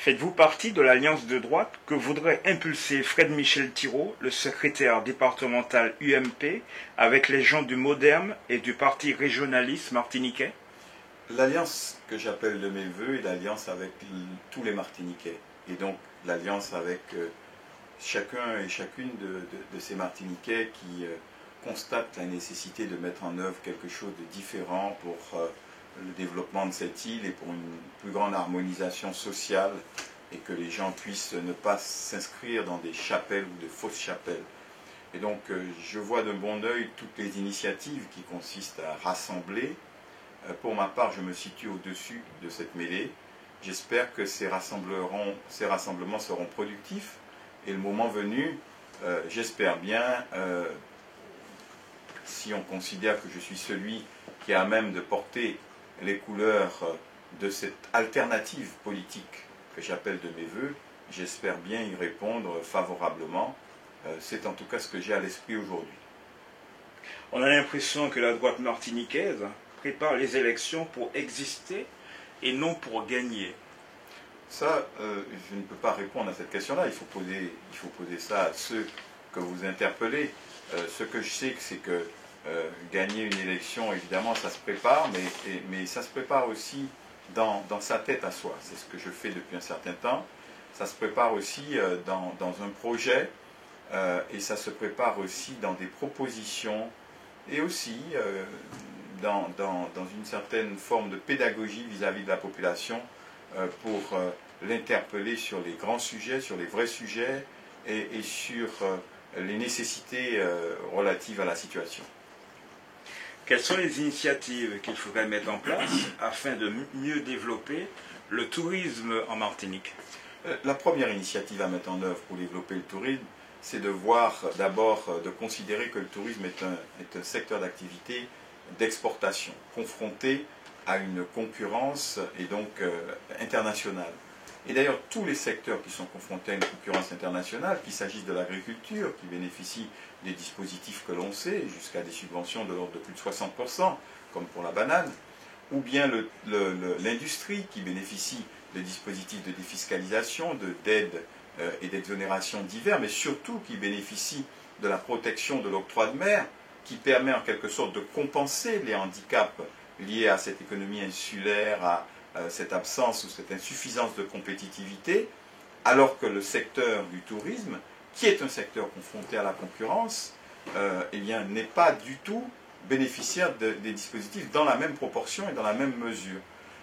Faites-vous partie de l'alliance de droite que voudrait impulser Fred-Michel Thirault, le secrétaire départemental UMP, avec les gens du MoDem et du parti régionaliste martiniquais? L'alliance que j'appelle de mes voeux est l'alliance avec tous les Martiniquais. Et donc l'alliance avec chacun et chacune de ces Martiniquais qui constatent la nécessité de mettre en œuvre quelque chose de différent pour le développement de cette île et pour une plus grande harmonisation sociale et que les gens puissent ne pas s'inscrire dans des chapelles ou de fausses chapelles. Et donc je vois d'un bon œil toutes les initiatives qui consistent à rassembler. Pour ma part, je me situe au-dessus de cette mêlée. J'espère que ces rassemblements seront productifs et le moment venu, j'espère bien, si on considère que je suis celui qui est à même de porter les couleurs de cette alternative politique que j'appelle de mes voeux, j'espère bien y répondre favorablement. C'est en tout cas ce que j'ai à l'esprit aujourd'hui. On a l'impression que la droite martiniquaise prépare les élections pour exister et non pour gagner. Ça, je ne peux pas répondre à cette question-là. Il faut poser ça à ceux que vous interpellez. Ce que je sais, c'est que gagner une élection, évidemment, ça se prépare, mais ça se prépare aussi dans sa tête à soi. C'est ce que je fais depuis un certain temps. Ça se prépare aussi dans un projet et ça se prépare aussi dans des propositions et aussi dans une certaine forme de pédagogie vis-à-vis de la population pour l'interpeller sur les grands sujets, sur les vrais sujets et sur les nécessités relatives à la situation. Quelles sont les initiatives qu'il faudrait mettre en place afin de mieux développer le tourisme en Martinique? La première initiative à mettre en œuvre pour développer le tourisme, c'est de voir d'abord, de considérer que le tourisme est un secteur d'activité d'exportation, confronté à une concurrence et donc internationale. Et d'ailleurs, tous les secteurs qui sont confrontés à une concurrence internationale, qu'il s'agisse de l'agriculture, qui bénéficie des dispositifs que l'on sait, jusqu'à des subventions de l'ordre de plus de 60%, comme pour la banane, ou bien l'industrie, qui bénéficie de dispositifs de défiscalisation, d'aides et d'exonérations divers, mais surtout qui bénéficie de la protection de l'octroi de mer, qui permet en quelque sorte de compenser les handicaps liés à cette économie insulaire, à cette absence ou cette insuffisance de compétitivité, alors que le secteur du tourisme, qui est un secteur confronté à la concurrence, eh bien, n'est pas du tout bénéficiaire des dispositifs dans la même proportion et dans la même mesure.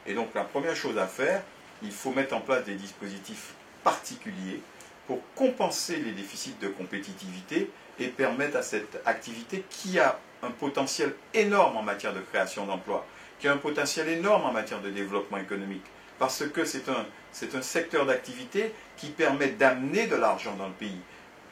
Et donc la première chose à faire, il faut mettre en place des dispositifs particuliers pour compenser les déficits de compétitivité et permettre à cette activité qui a un potentiel énorme en matière de création d'emplois, qui a un potentiel énorme en matière de développement économique, parce que c'est un secteur d'activité qui permet d'amener de l'argent dans le pays.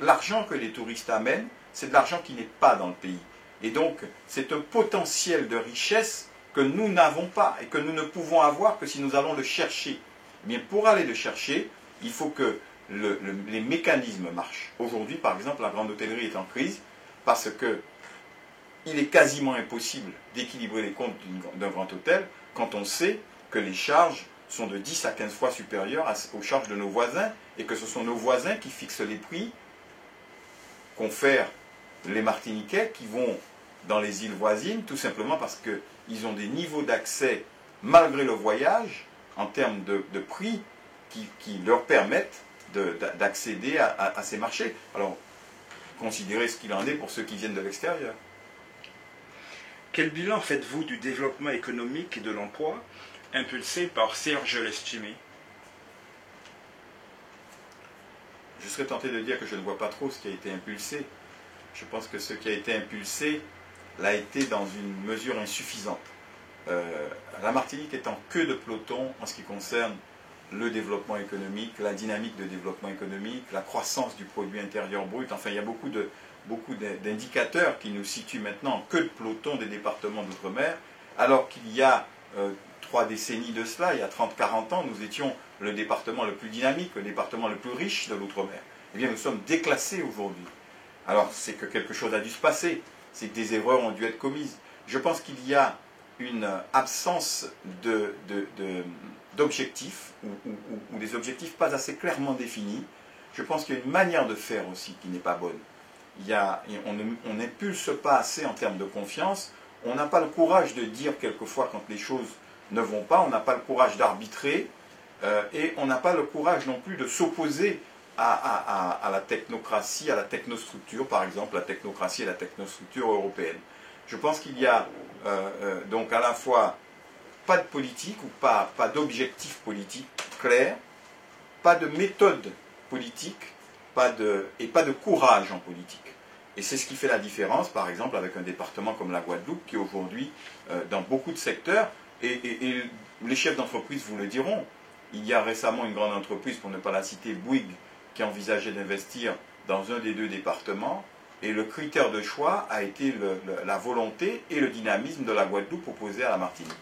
L'argent que les touristes amènent, c'est de l'argent qui n'est pas dans le pays. Et donc, c'est un potentiel de richesse que nous n'avons pas et que nous ne pouvons avoir que si nous allons le chercher. Mais pour aller le chercher, il faut que les mécanismes marchent. Aujourd'hui, par exemple, la grande hôtellerie est en crise parce que il est quasiment impossible d'équilibrer les comptes d'un grand hôtel quand on sait que les charges sont de 10 à 15 fois supérieures aux charges de nos voisins et que ce sont nos voisins qui fixent les prix qu'onfèrent les Martiniquais qui vont dans les îles voisines tout simplement parce qu'ils ont des niveaux d'accès malgré le voyage en termes de prix qui leur permettent d'accéder à ces marchés. Alors, considérez ce qu'il en est pour ceux qui viennent de l'extérieur. Quel bilan faites-vous du développement économique et de l'emploi impulsé par Serge Letchimy? Je serais tenté de dire que je ne vois pas trop ce qui a été impulsé. Je pense que ce qui a été impulsé l'a été dans une mesure insuffisante. La Martinique est en queue de peloton en ce qui concerne le développement économique, la dynamique de développement économique, la croissance du produit intérieur brut. Enfin, il y a beaucoup d'indicateurs qui nous situent maintenant en queue de peloton des départements d'outre-mer, alors qu'il y a 3 décennies de cela, il y a 30-40 ans, nous étions le département le plus dynamique, le département le plus riche de l'outre-mer. Eh bien, nous sommes déclassés aujourd'hui. Alors, c'est que quelque chose a dû se passer, c'est que des erreurs ont dû être commises. Je pense qu'il y a une absence d'objectifs ou des objectifs pas assez clairement définis. Je pense qu'il y a une manière de faire aussi qui n'est pas bonne. On n'impulse pas assez en termes de confiance. On n'a pas le courage de dire quelquefois quand les choses ne vont pas. On n'a pas le courage d'arbitrer. Et on n'a pas le courage non plus de s'opposer à la technocratie, à la technostructure, par exemple, la technocratie et la technostructure européenne. Je pense qu'il y a donc à la fois pas de politique ou pas d'objectif politique clair, pas de méthode politique et pas de courage en politique. Et c'est ce qui fait la différence, par exemple, avec un département comme la Guadeloupe, qui aujourd'hui, dans beaucoup de secteurs, et les chefs d'entreprise vous le diront, il y a récemment une grande entreprise, pour ne pas la citer, Bouygues, qui envisageait d'investir dans un des deux départements, et le critère de choix a été la volonté et le dynamisme de la Guadeloupe opposé à la Martinique.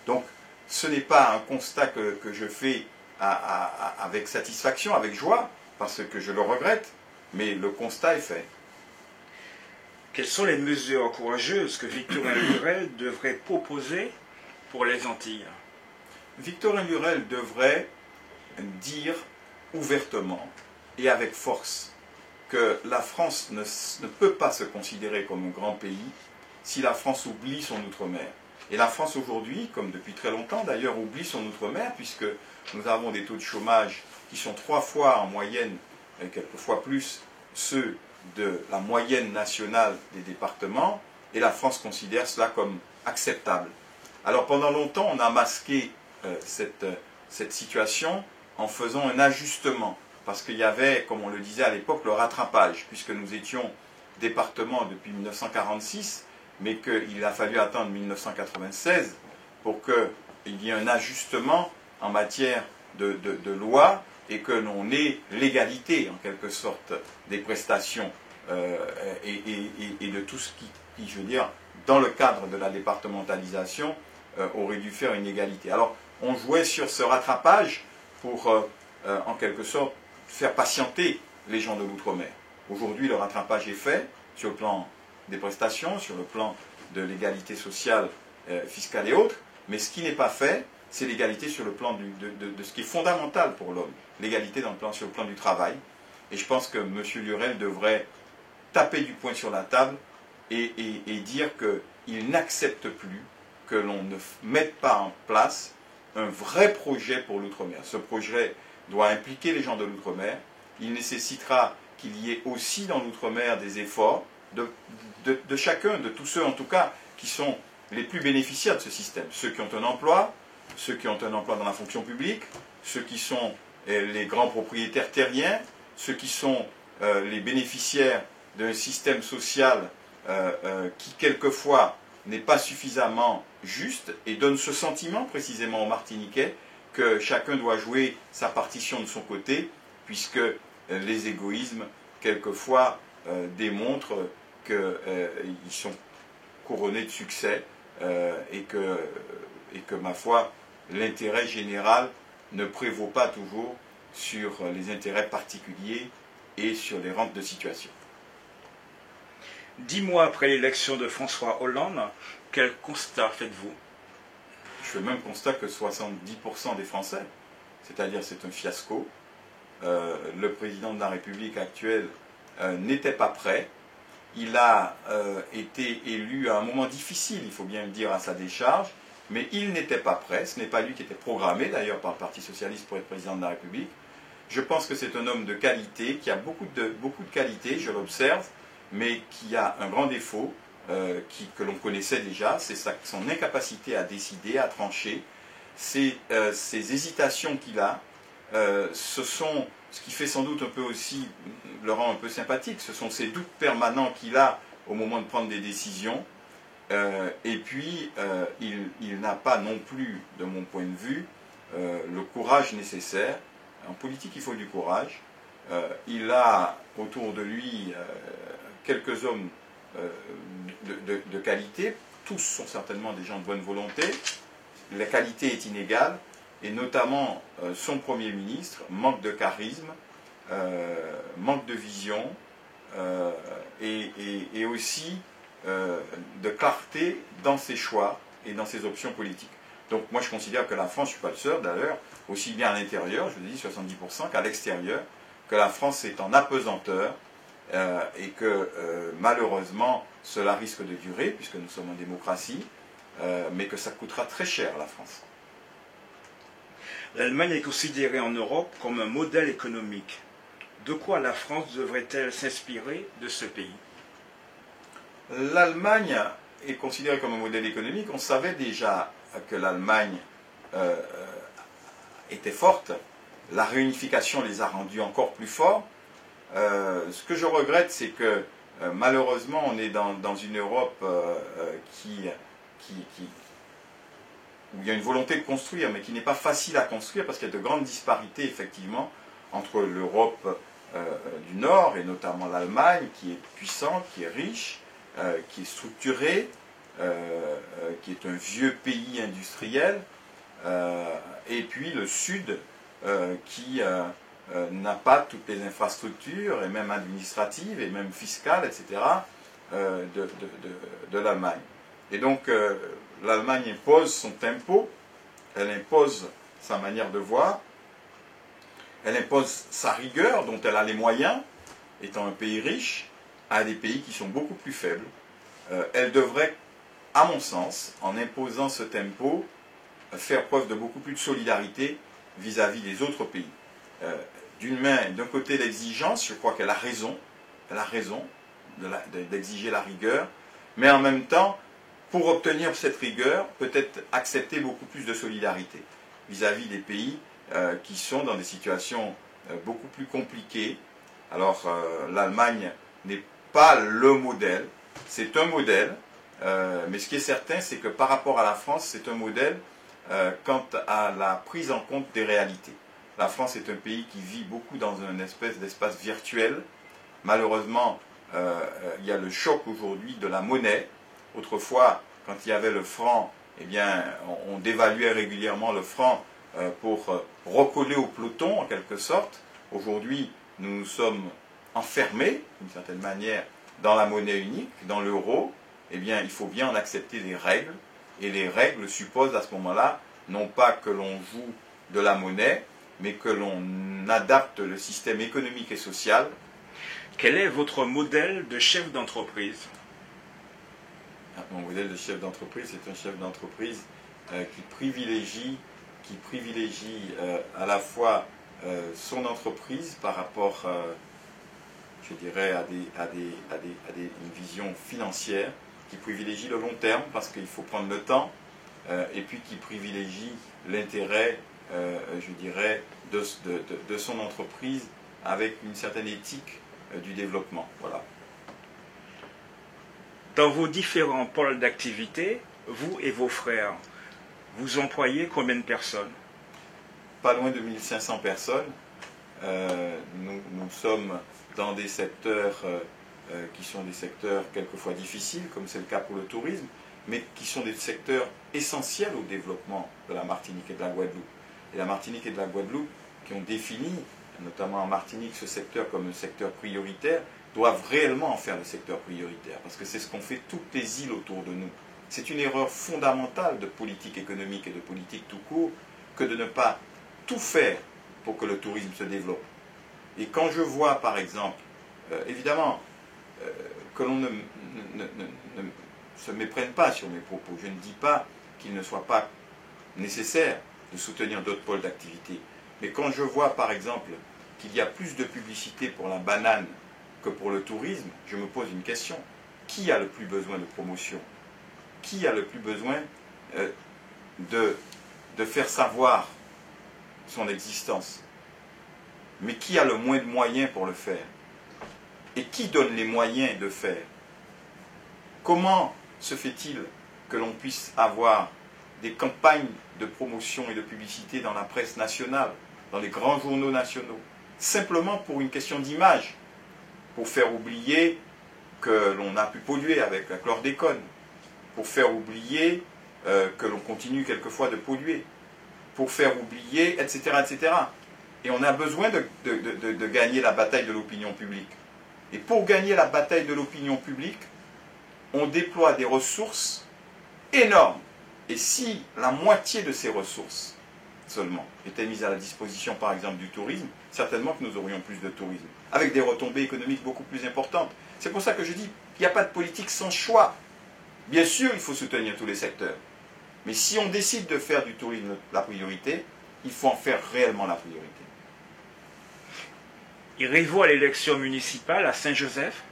Donc, ce n'est pas un constat que je fais avec satisfaction, avec joie, parce que je le regrette, mais le constat est fait. Quelles sont les mesures courageuses que Victorin Lurel devrait proposer pour les Antilles? Victorin Lurel devrait dire ouvertement et avec force que la France ne peut pas se considérer comme un grand pays si la France oublie son outre-mer. Et la France aujourd'hui, comme depuis très longtemps d'ailleurs, oublie son outre-mer, puisque nous avons des taux de chômage qui sont 3 fois en moyenne, et quelquefois plus, ceux de la moyenne nationale des départements, et la France considère cela comme acceptable. Alors pendant longtemps, on a masqué cette situation en faisant un ajustement, parce qu'il y avait, comme on le disait à l'époque, le rattrapage, puisque nous étions département depuis 1946, mais qu'il a fallu attendre 1996 pour qu'il y ait un ajustement en matière de loi et que l'on ait l'égalité, en quelque sorte, des prestations et de tout ce qui, je veux dire, dans le cadre de la départementalisation, aurait dû faire une égalité. Alors, on jouait sur ce rattrapage pour, en quelque sorte, faire patienter les gens de l'outre-mer. Aujourd'hui, le rattrapage est fait sur le plan des prestations, sur le plan de l'égalité sociale, fiscale et autres, mais ce qui n'est pas fait, c'est l'égalité sur le plan de ce qui est fondamental pour l'homme, l'égalité sur le plan du travail. Et je pense que M. Lurel devrait taper du poing sur la table et dire qu'il n'accepte plus que l'on ne mette pas en place un vrai projet pour l'outre-mer. Ce projet doit impliquer les gens de l'outre-mer. Il nécessitera qu'il y ait aussi dans l'outre-mer des efforts de chacun, de tous ceux en tout cas qui sont les plus bénéficiaires de ce système. Ceux qui ont un emploi, ceux qui ont un emploi dans la fonction publique, ceux qui sont les grands propriétaires terriens, ceux qui sont les bénéficiaires d'un système social qui quelquefois n'est pas suffisamment juste et donne ce sentiment précisément aux Martiniquais que chacun doit jouer sa partition de son côté, puisque les égoïsmes quelquefois démontrent qu'ils sont couronnés de succès et que, ma foi, l'intérêt général ne prévaut pas toujours sur les intérêts particuliers et sur les rentes de situation. 10 mois après l'élection de François Hollande, quel constat faites-vous? Je fais le même constat que 70% des Français, c'est-à-dire c'est un fiasco. Le président de la République actuel n'était pas prêt. Il a été élu à un moment difficile, il faut bien le dire, à sa décharge, mais il n'était pas prêt. Ce n'est pas lui qui était programmé d'ailleurs par le Parti Socialiste pour être président de la République. Je pense que c'est un homme de qualité, qui a beaucoup de qualités, je l'observe, mais qui a un grand défaut que l'on connaissait déjà, c'est son incapacité à décider, à trancher, ces hésitations qu'il a, ce qui fait sans doute un peu aussi le rend un peu sympathique, ce sont ces doutes permanents qu'il a au moment de prendre des décisions, et puis il n'a pas non plus, de mon point de vue, le courage nécessaire. En politique, il faut du courage. Il a autour de lui quelques hommes de qualité, tous sont certainement des gens de bonne volonté, la qualité est inégale, et notamment son Premier ministre manque de charisme, manque de vision, et aussi de clarté dans ses choix et dans ses options politiques. Donc moi je considère que la France, je ne suis pas le seul d'ailleurs, aussi bien à l'intérieur, je vous dis 70%, qu'à l'extérieur, que la France est en apesanteur et que malheureusement cela risque de durer puisque nous sommes en démocratie, mais que ça coûtera très cher à la France. L'Allemagne est considérée en Europe comme un modèle économique. De quoi la France devrait-elle s'inspirer de ce pays? L'Allemagne est considérée comme un modèle économique. On savait déjà que l'Allemagne était forte. La réunification les a rendus encore plus forts. Ce que je regrette, c'est que malheureusement, on est dans une Europe où il y a une volonté de construire, mais qui n'est pas facile à construire parce qu'il y a de grandes disparités, effectivement, entre l'Europe du Nord, et notamment l'Allemagne, qui est puissante, qui est riche, qui est structurée, qui est un vieux pays industriel, et puis le Sud, qui n'a pas toutes les infrastructures, et même administratives, et même fiscales, etc., de l'Allemagne. Et donc, l'Allemagne impose son tempo, elle impose sa manière de voir, elle impose sa rigueur dont elle a les moyens, étant un pays riche, à des pays qui sont beaucoup plus faibles. Elle devrait, à mon sens, en imposant ce tempo, faire preuve de beaucoup plus de solidarité vis-à-vis des autres pays. D'un côté l'exigence, je crois qu'elle a raison d'exiger la rigueur, mais en même temps, pour obtenir cette rigueur, peut-être accepter beaucoup plus de solidarité vis-à-vis des pays qui sont dans des situations beaucoup plus compliquées. Alors, l'Allemagne n'est pas le modèle, c'est un modèle, mais ce qui est certain, c'est que par rapport à la France, c'est un modèle quant à la prise en compte des réalités. La France est un pays qui vit beaucoup dans une espèce d'espace virtuel. Malheureusement, il y a le choc aujourd'hui de la monnaie. Autrefois, quand il y avait le franc, eh bien, on dévaluait régulièrement le franc pour recoller au peloton, en quelque sorte. Aujourd'hui, nous nous sommes enfermés, d'une certaine manière, dans la monnaie unique, dans l'euro. Eh bien, il faut bien en accepter les règles. Et les règles supposent à ce moment-là, non pas que l'on joue de la monnaie, mais que l'on adapte le système économique et social. Quel est votre modèle de chef d'entreprise? Mon modèle de chef d'entreprise, c'est un chef d'entreprise qui privilégie à la fois son entreprise par rapport, je dirais, à une vision financière, qui privilégie le long terme parce qu'il faut prendre le temps, et puis qui privilégie l'intérêt, je dirais, de son entreprise avec une certaine éthique du développement. Voilà. Dans vos différents pôles d'activité, vous et vos frères, vous employez combien de personnes? Pas loin de 1500 personnes. Nous sommes dans des secteurs qui sont des secteurs quelquefois difficiles, comme c'est le cas pour le tourisme, mais qui sont des secteurs essentiels au développement de la Martinique et de la Guadeloupe. Et la Martinique et de la Guadeloupe, qui ont défini, notamment en Martinique, ce secteur comme un secteur prioritaire, doivent réellement en faire le secteur prioritaire, parce que c'est ce qu'ont fait toutes les îles autour de nous. C'est une erreur fondamentale de politique économique et de politique tout court que de ne pas tout faire pour que le tourisme se développe. Et quand je vois, par exemple, évidemment, que l'on ne se méprenne pas sur mes propos, je ne dis pas qu'il ne soit pas nécessaire de soutenir d'autres pôles d'activité, mais quand je vois, par exemple, qu'il y a plus de publicité pour la banane que pour le tourisme, je me pose une question. Qui a le plus besoin de promotion? Qui a le plus besoin de faire savoir son existence? Mais qui a le moins de moyens pour le faire? Et qui donne les moyens de faire? Comment se fait-il que l'on puisse avoir des campagnes de promotion et de publicité dans la presse nationale, dans les grands journaux nationaux, simplement pour une question d'image, pour faire oublier que l'on a pu polluer avec la chlordécone, pour faire oublier que l'on continue quelquefois de polluer, pour faire oublier, etc., etc. Et on a besoin de gagner la bataille de l'opinion publique. Et pour gagner la bataille de l'opinion publique, on déploie des ressources énormes. Et si la moitié de ces ressources seulement étaient mises à la disposition, par exemple, du tourisme, certainement que nous aurions plus de tourisme, avec des retombées économiques beaucoup plus importantes. C'est pour ça que je dis qu'il n'y a pas de politique sans choix. Bien sûr, il faut soutenir tous les secteurs. Mais si on décide de faire du tourisme la priorité, il faut en faire réellement la priorité. Irez-vous à l'élection municipale à Saint-Joseph?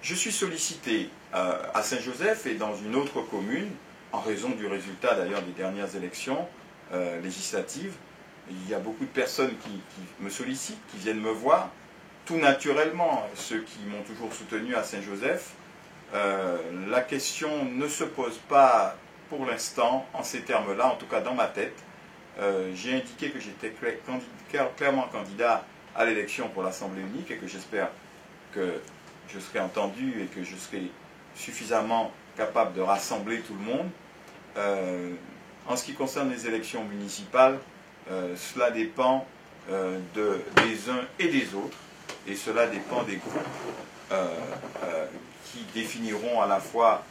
Je suis sollicité à Saint-Joseph et dans une autre commune, en raison du résultat d'ailleurs des dernières élections législatives. Il y a beaucoup de personnes qui me sollicitent, qui viennent me voir. Tout naturellement, ceux qui m'ont toujours soutenu à Saint-Joseph, la question ne se pose pas pour l'instant en ces termes-là, en tout cas dans ma tête. J'ai indiqué que j'étais clairement candidat à l'élection pour l'Assemblée unique et que j'espère que je serai entendu et que je serai suffisamment capable de rassembler tout le monde. En ce qui concerne les élections municipales, cela dépend des uns et des autres, et cela dépend des groupes qui définiront à la fois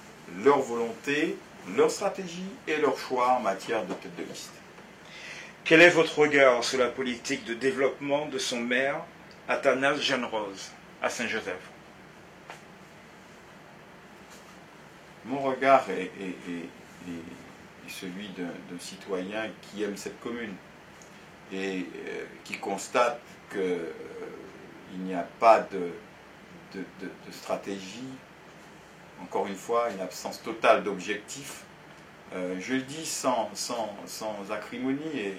leur volonté, leur stratégie et leur choix en matière de tête de liste. Quel est votre regard sur la politique de développement de son maire, Athanase Jeanne-Rose, à Saint-Joseph? Mon regard est celui d'un citoyen qui aime cette commune et qui constate qu'il n'y a pas de stratégie, encore une fois, une absence totale d'objectifs. Je le dis sans acrimonie et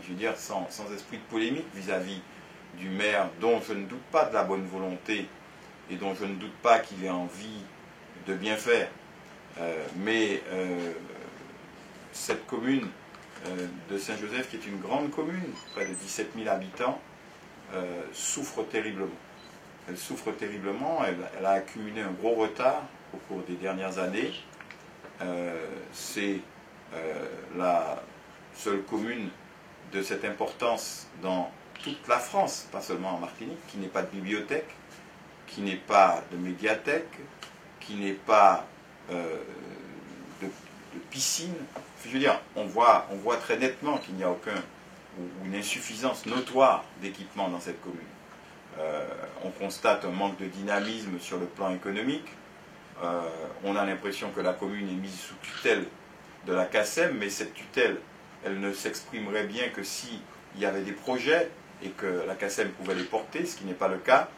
je veux dire sans esprit de polémique vis-à-vis du maire dont je ne doute pas de la bonne volonté et dont je ne doute pas qu'il ait envie de bien faire. Mais cette commune de Saint-Joseph, qui est une grande commune, près de 17 000 habitants, souffre terriblement. Elle souffre terriblement, elle a accumulé un gros retard au cours des dernières années. C'est la seule commune de cette importance dans toute la France, pas seulement en Martinique, qui n'ait pas de bibliothèque, qui n'ait pas de médiathèque, qui n'ait pas de piscine. Je veux dire, on voit très nettement qu'il n'y a une insuffisance notoire d'équipement dans cette commune. On constate un manque de dynamisme sur le plan économique. On a l'impression que la commune est mise sous tutelle de la CACEM, mais cette tutelle, elle ne s'exprimerait bien que s'il y avait des projets et que la CACEM pouvait les porter, ce qui n'est pas le cas.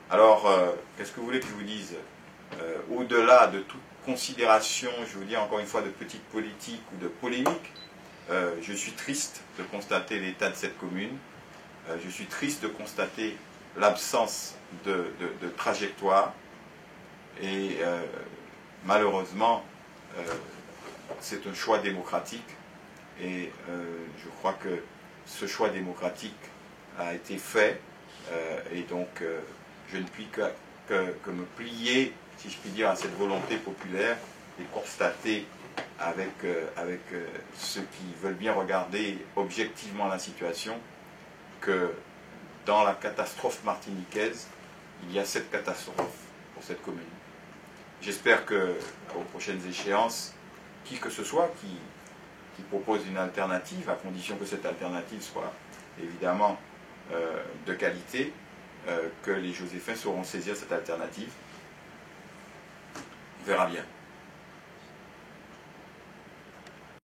Alors, qu'est-ce que vous voulez que je vous dise? Au-delà de toute considération, je vous dis encore une fois, de petite politique ou de polémique, je suis triste de constater l'état de cette commune. Je suis triste de constater l'absence de trajectoire. Et malheureusement, c'est un choix démocratique. Et je crois que ce choix démocratique a été fait. Et donc, je ne puis que me plier, si je puis dire, à cette volonté populaire et constater avec ceux qui veulent bien regarder objectivement la situation que dans la catastrophe martiniquaise, il y a cette catastrophe pour cette commune. J'espère qu'aux prochaines échéances, qui que ce soit qui propose une alternative, à condition que cette alternative soit évidemment de qualité, que les Joséphins sauront saisir cette alternative. On verra bien.